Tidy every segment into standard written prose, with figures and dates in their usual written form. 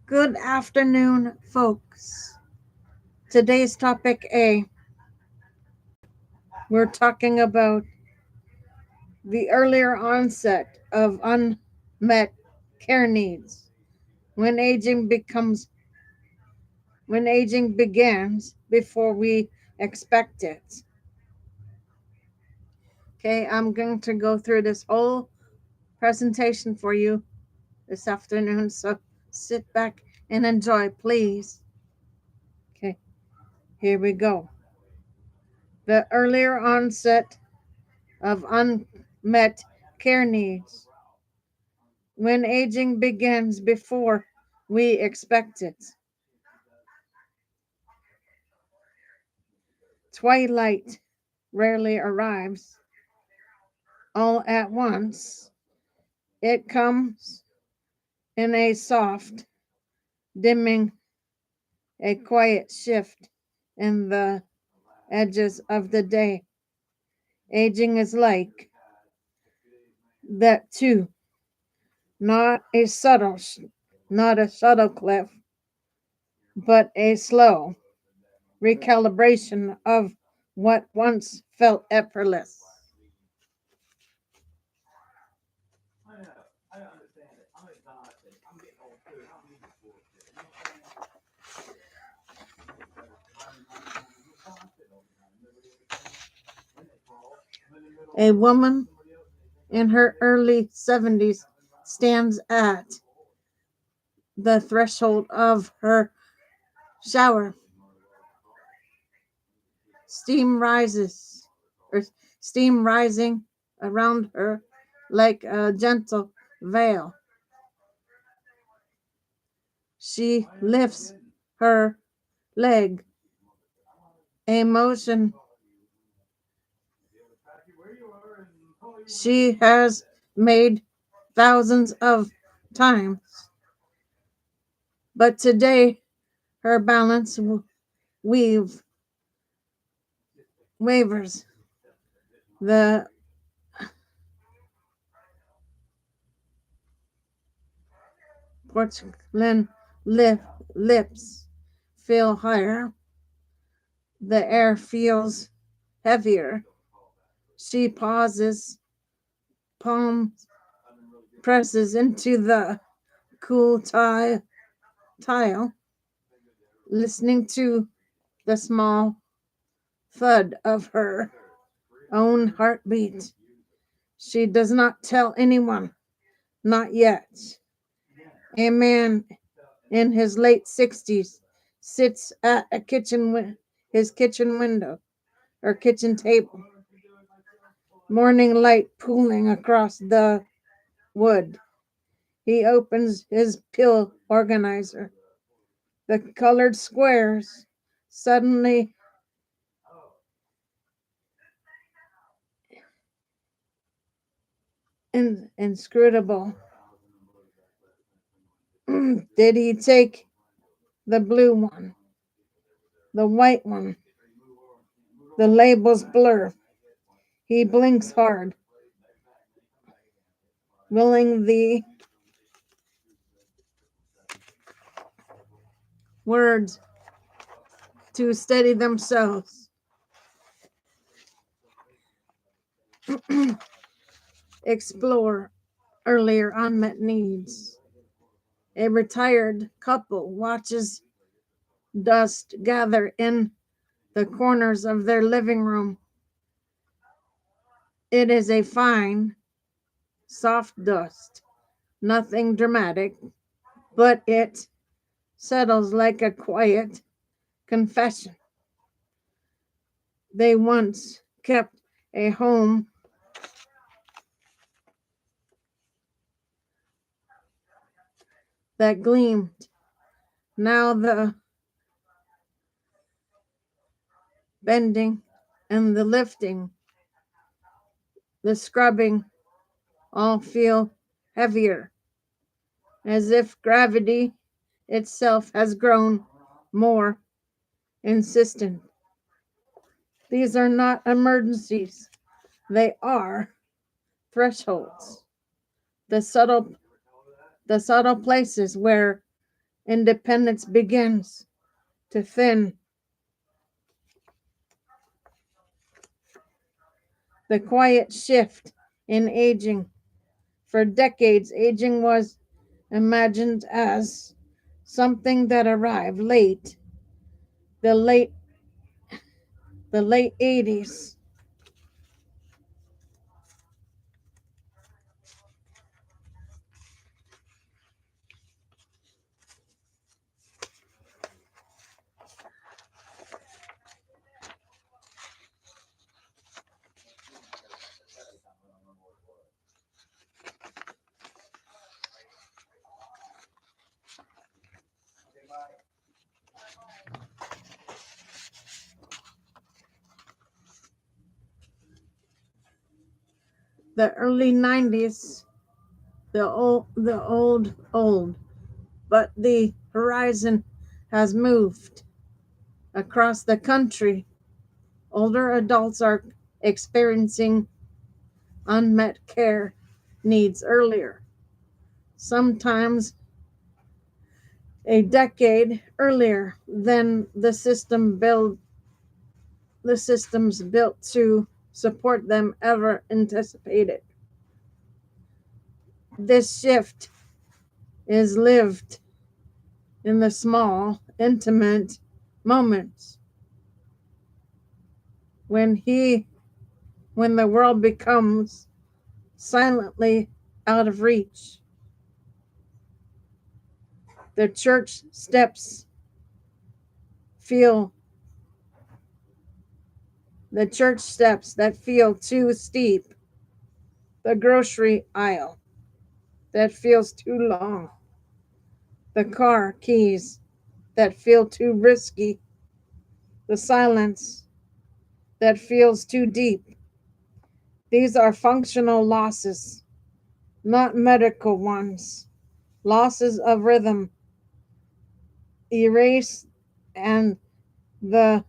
Good afternoon, folks. Today's topic A, we're talking about the earlier onset of unmet care needs when aging begins before we expect it. Okay, I'm going to go through this whole presentation for you this afternoon, so sit back and enjoy, please. Okay, here we go. The earlier onset of unmet care needs when aging begins before we expect it. Twilight rarely arrives all at once. It comes in a soft, dimming, a quiet shift in the edges of the day. Aging is like that too, not a not a subtle cliff, but a slow recalibration of what once felt effortless. A woman in her early 70s stands at the threshold of her shower. Steam rises, or steam rising around her like a gentle veil. She lifts her leg, a motion she has made thousands of times. But today, her balance weave wavers. The porcelain lips feel higher. The air feels heavier. She pauses, palm presses into the cool tile, listening to the small thud of her own heartbeat. She does not tell anyone, not yet. A man in his late 60s sits at his kitchen window or kitchen table, morning light pooling across the wood. He opens his pill organizer. The colored squares suddenly inscrutable. Did he take the blue one, the white one? The labels blur. He blinks hard, willing the words to steady themselves. Explore earlier unmet needs. A retired couple watches dust gather in the corners of their living room. It is a fine, soft dust, nothing dramatic, but it settles like a quiet confession. They once kept a home that gleamed. Now the bending and the lifting, the scrubbing all feel heavier, as if gravity itself has grown more insistent. These are not emergencies, they are thresholds, the subtle places where independence begins to thin. The quiet shift in aging. For decades, aging was imagined as something that arrived late, the late the late 80s. The early 90s, old, but the horizon has moved across the country. Older adults are experiencing unmet care needs earlier, sometimes a decade earlier than the systems built to support them ever anticipated. This shift is lived in the small, intimate moments when he when the world becomes silently out of reach. The church steps feel the church steps that feel too steep, the grocery aisle that feels too long, the car keys that feel too risky, the silence that feels too deep. These are functional losses, not medical ones. Losses of rhythm, erase, and the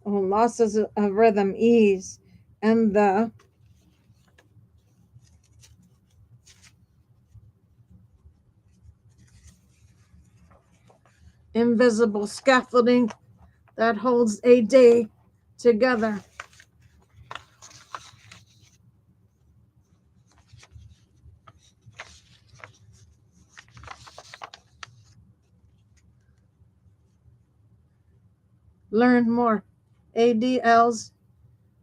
losses of rhythm, ease, and the invisible scaffolding that holds a day together. Learn more. ADLs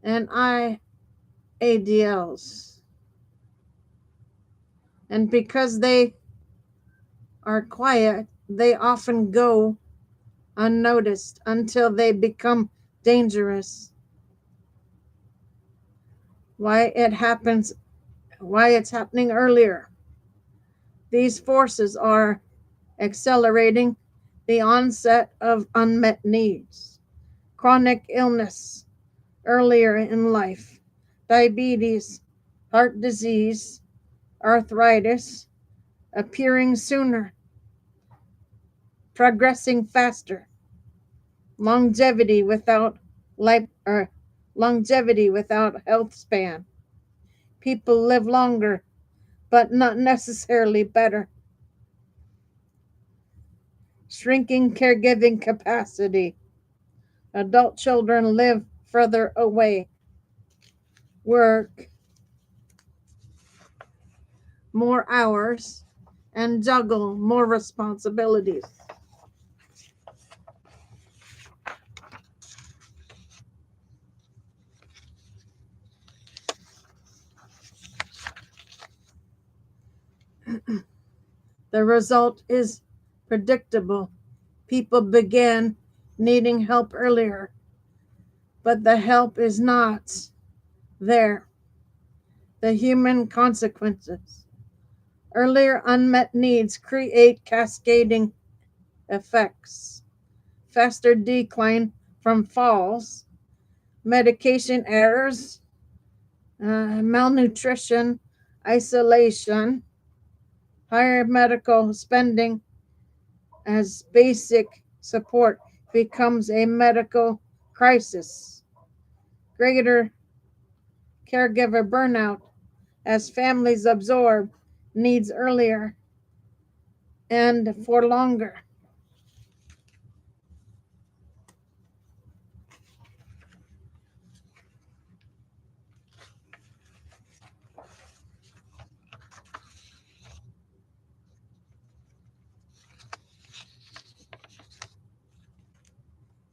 and IADLs. And because they are quiet, they often go unnoticed until they become dangerous. Why it happens, why it's happening earlier. These forces are accelerating the onset of unmet needs, chronic illness earlier in life, diabetes, heart disease, arthritis appearing sooner, progressing faster, longevity without life or longevity without health span. People live longer, but not necessarily better. Shrinking caregiving capacity. Adult children live further away, work more hours, and juggle more responsibilities. The result is predictable. People begin needing help earlier, but the help is not there. The human consequences. Earlier unmet needs create cascading effects. Faster decline from falls, medication errors, malnutrition, isolation, higher medical spending as basic support becomes a medical crisis, greater caregiver burnout as families absorb needs earlier, and for longer.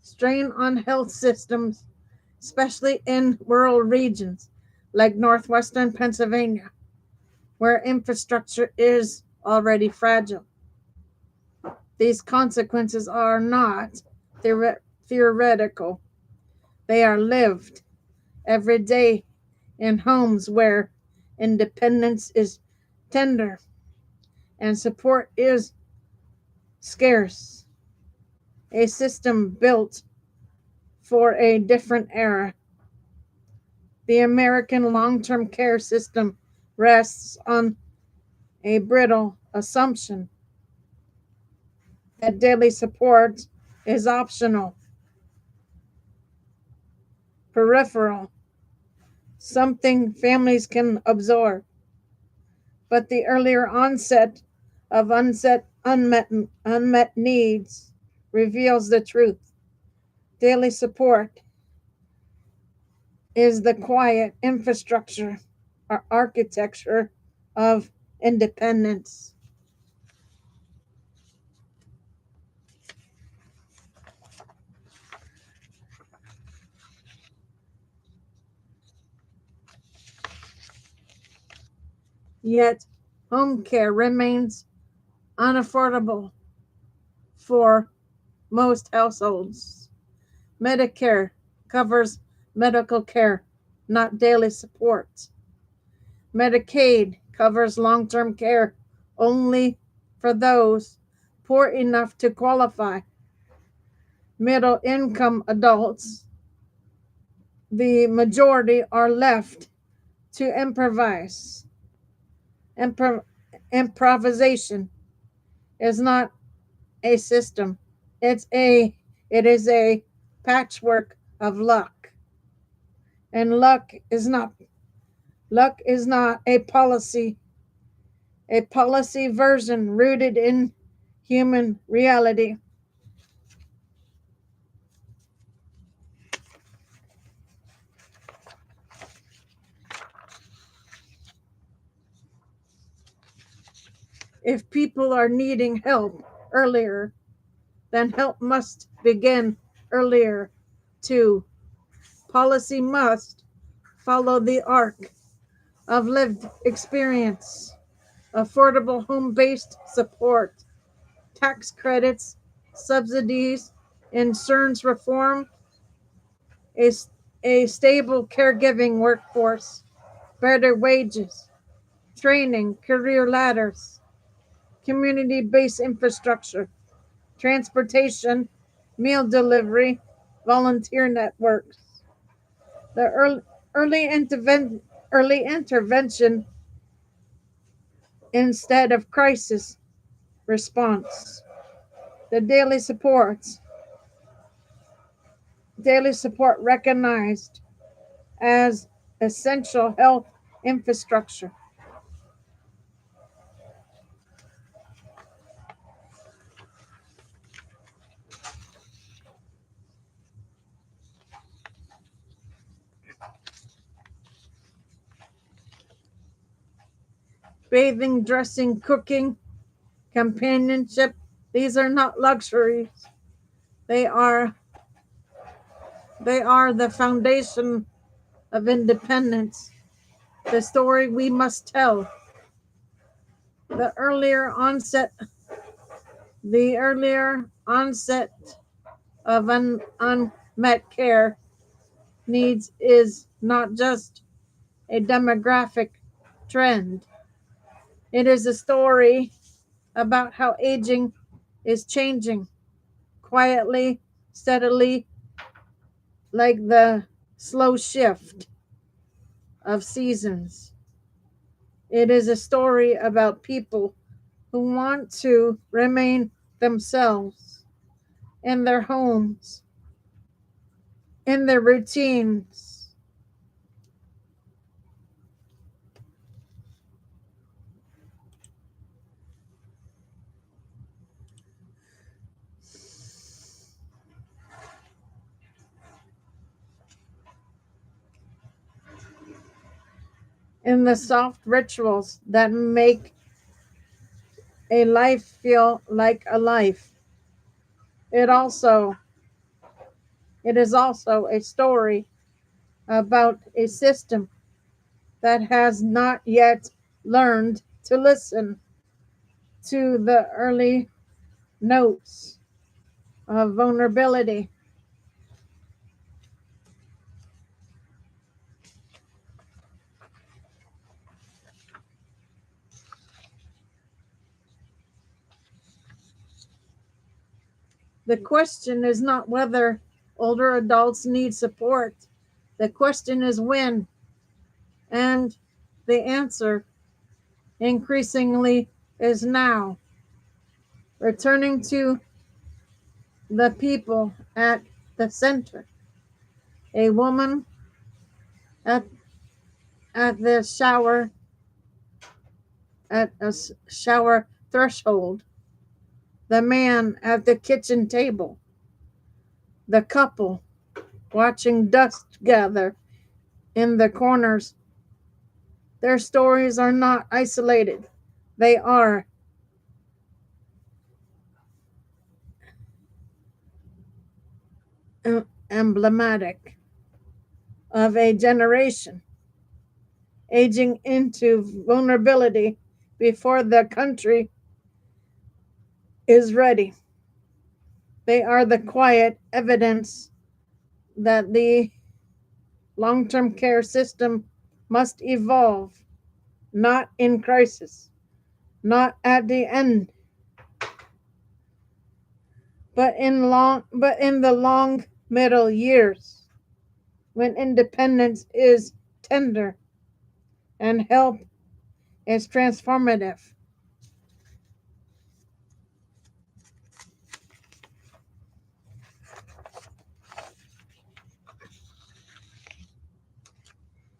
Strain on health systems, especially in rural regions like northwestern Pennsylvania, where infrastructure is already fragile. These consequences are not theoretical, they are lived every day in homes where independence is tender and support is scarce. A system built for a different era. The American long term care system rests on a brittle assumption that daily support is optional, peripheral, something families can absorb. But the earlier onset of unmet needs reveals the truth. Daily support is the quiet infrastructure or architecture of independence. Yet, home care remains unaffordable for most households. Medicare covers medical care, not daily support. Medicaid covers long term care only for those poor enough to qualify. Middle income adults, the majority, are left to improvise. Improvisation is not a system. It is a patchwork of luck. And luck is not a policy version rooted in human reality. If people are needing help earlier, then help must begin earlier too. Policy must follow the arc of lived experience. Affordable home based support, tax credits, subsidies, insurance reform, a, a stable caregiving workforce, better wages, training, career ladders, community based infrastructure, transportation, meal delivery, volunteer networks. The early intervention instead of crisis response. The daily support recognized as essential health infrastructure. Bathing, dressing, cooking, companionship, these are not luxuries. They are they are the foundation of independence. The story we must tell. The earlier onset the earlier onset of unmet care needs is not just a demographic trend. It is a story about how aging is changing quietly, steadily, like the slow shift of seasons. It is a story about people who want to remain themselves in their homes, in their routines. in the soft rituals that make a life feel like a life. It also it is also a story about a system that has not yet learned to listen to the early notes of vulnerability. The question is not whether older adults need support. The question is when. And the answer increasingly is now. Returning to the people at the center. A woman at, at the shower at a shower threshold. The man at the kitchen table. The couple watching dust gather in the corners. Their stories are not isolated. They are emblematic of a generation aging into vulnerability before the country is ready. They are the quiet evidence that the long term care system must evolve, not in crisis, not at the end, but in the long middle years when independence is tender and help is transformative.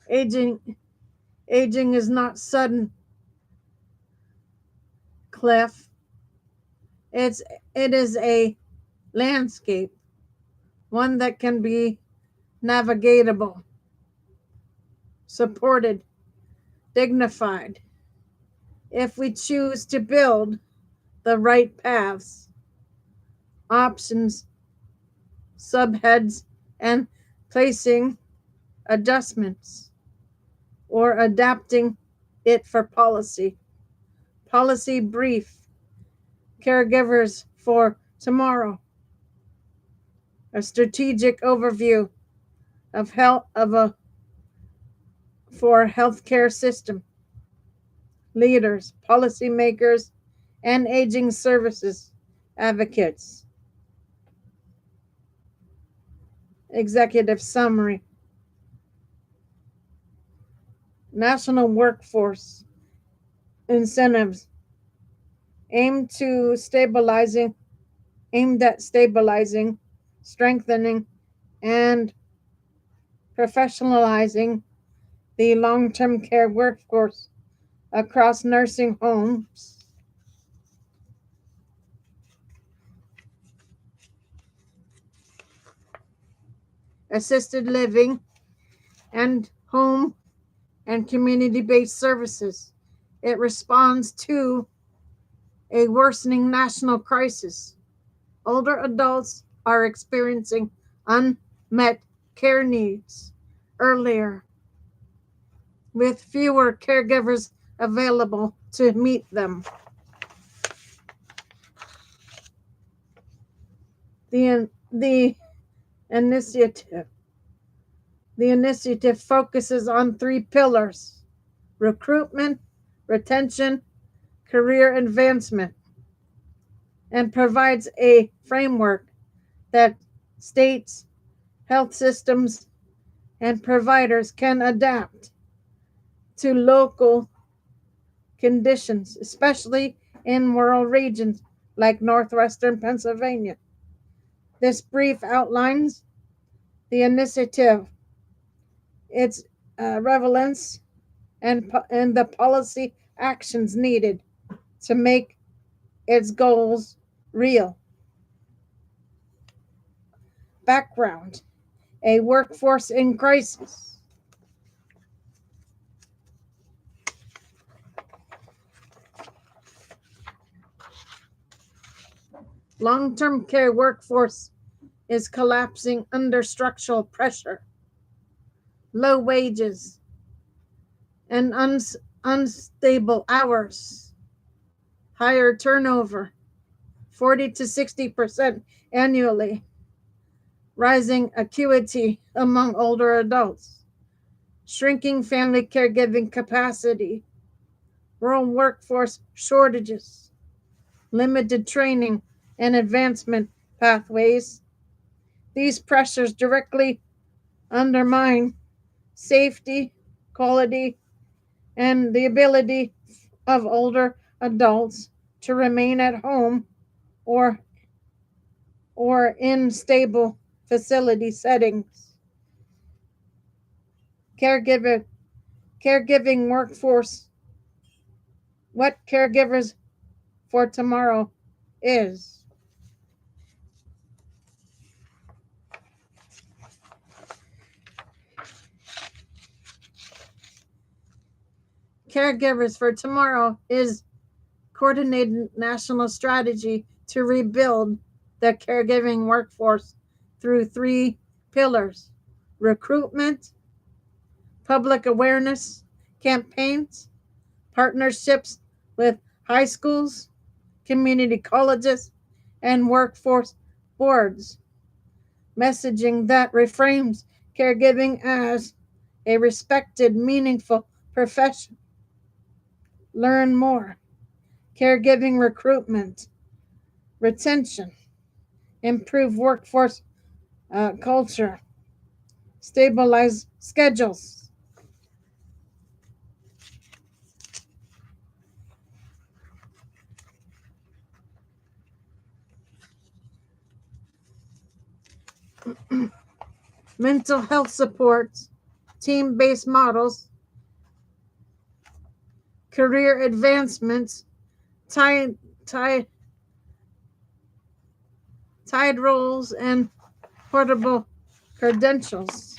Aging aging is not sudden, Cliff. It is a landscape, one that can be navigatable, supported, dignified, if we choose to build the right paths, options, subheads, and placing adjustments or adapting it for policy. Policy brief, caregivers for tomorrow, a strategic overview of health of a for healthcare system, leaders, policymakers, and aging services advocates. Executive summary. National workforce incentives aim to stabilizing aimed at stabilizing, strengthening, and professionalizing the long-term care workforce across nursing homes, assisted living, and home and community-based services. It responds to a worsening national crisis. Older adults are experiencing unmet care needs earlier, with fewer caregivers available to meet them. The initiative the initiative focuses on three pillars: recruitment, retention, career advancement, and provides a framework that states, health systems, and providers can adapt to local conditions, especially in rural regions like northwestern Pennsylvania. This brief outlines the initiative, its relevance, and the policy actions needed to make its goals real. Background: a workforce in crisis. Long-term care workforce is collapsing under structural pressure, low wages, and unstable hours, higher turnover, 40 to 60% annually, rising acuity among older adults, shrinking family caregiving capacity, rural workforce shortages, limited training and advancement pathways. These pressures directly undermine safety, quality, and the ability of older adults to remain at home or in stable facility settings. Caregiver Caregiving workforce, what caregivers for tomorrow is. Caregivers for tomorrow is coordinated national strategy to rebuild the caregiving workforce through three pillars: recruitment, public awareness campaigns, partnerships with high schools, community colleges, and workforce boards, messaging that reframes caregiving as a respected, meaningful profession. Learn more. Caregiving recruitment, retention, improve workforce culture, stabilize schedules. Mental health supports, team-based models, career advancements, tied, tied, tied roles, and portable credentials.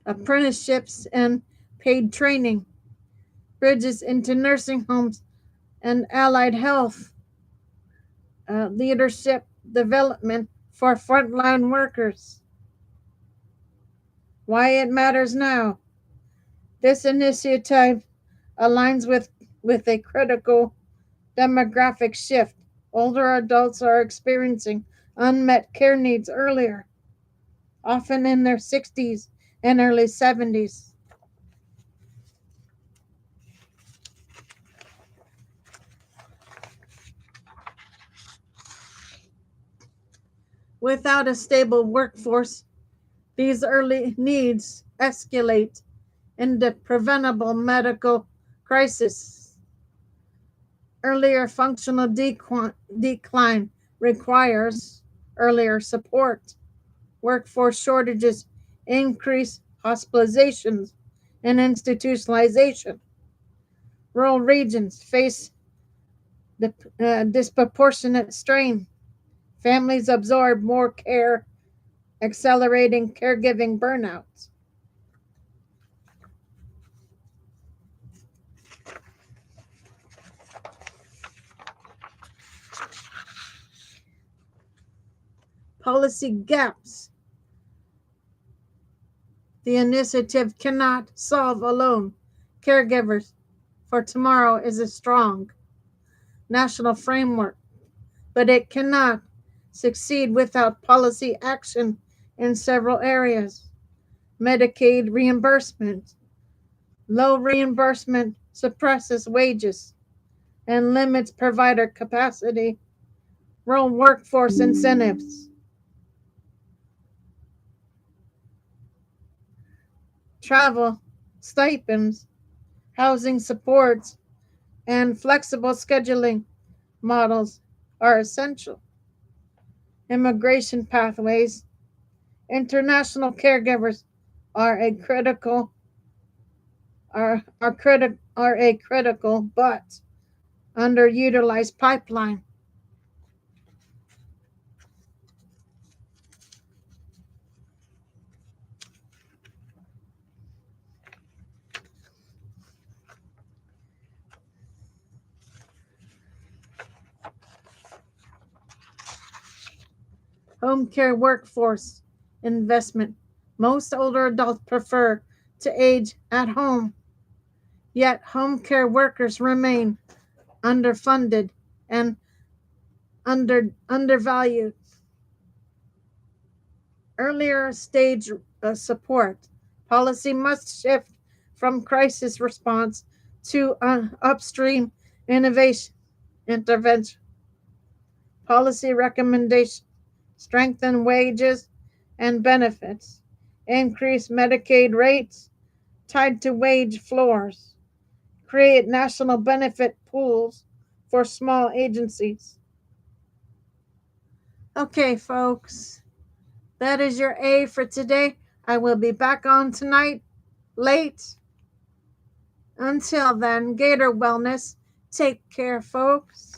Apprenticeships and paid training, bridges into nursing homes and allied health, leadership development for frontline workers. Why it matters now. This initiative aligns with a critical demographic shift. Older adults are experiencing unmet care needs earlier, often in their 60s and early 70s. Without a stable workforce, these early needs escalate into preventable medical crisis. Earlier functional decline requires earlier support. Workforce shortages increase hospitalizations and institutionalization. Rural regions face disproportionate strain. Families absorb more care, accelerating caregiving burnout. Policy gaps. The initiative cannot solve alone. Caregivers for tomorrow is a strong national framework, but it cannot succeed without policy action in several areas. Medicaid reimbursement. Low reimbursement suppresses wages and limits provider capacity. Rural workforce incentives. Travel, stipends, housing supports, and flexible scheduling models are essential. Immigration pathways. International caregivers are a critical are a critical but underutilized pipeline. Home care workforce investment. Most older adults prefer to age at home, yet home care workers remain underfunded and undervalued. Earlier stage support. Policy must shift from crisis response to upstream innovation intervention. Policy recommendation: strengthen wages and benefits, increase Medicaid rates tied to wage floors, create national benefit pools for small agencies. Okay, folks, that is your A for today. I will be back on tonight late. Until then, Gator Wellness, take care, folks.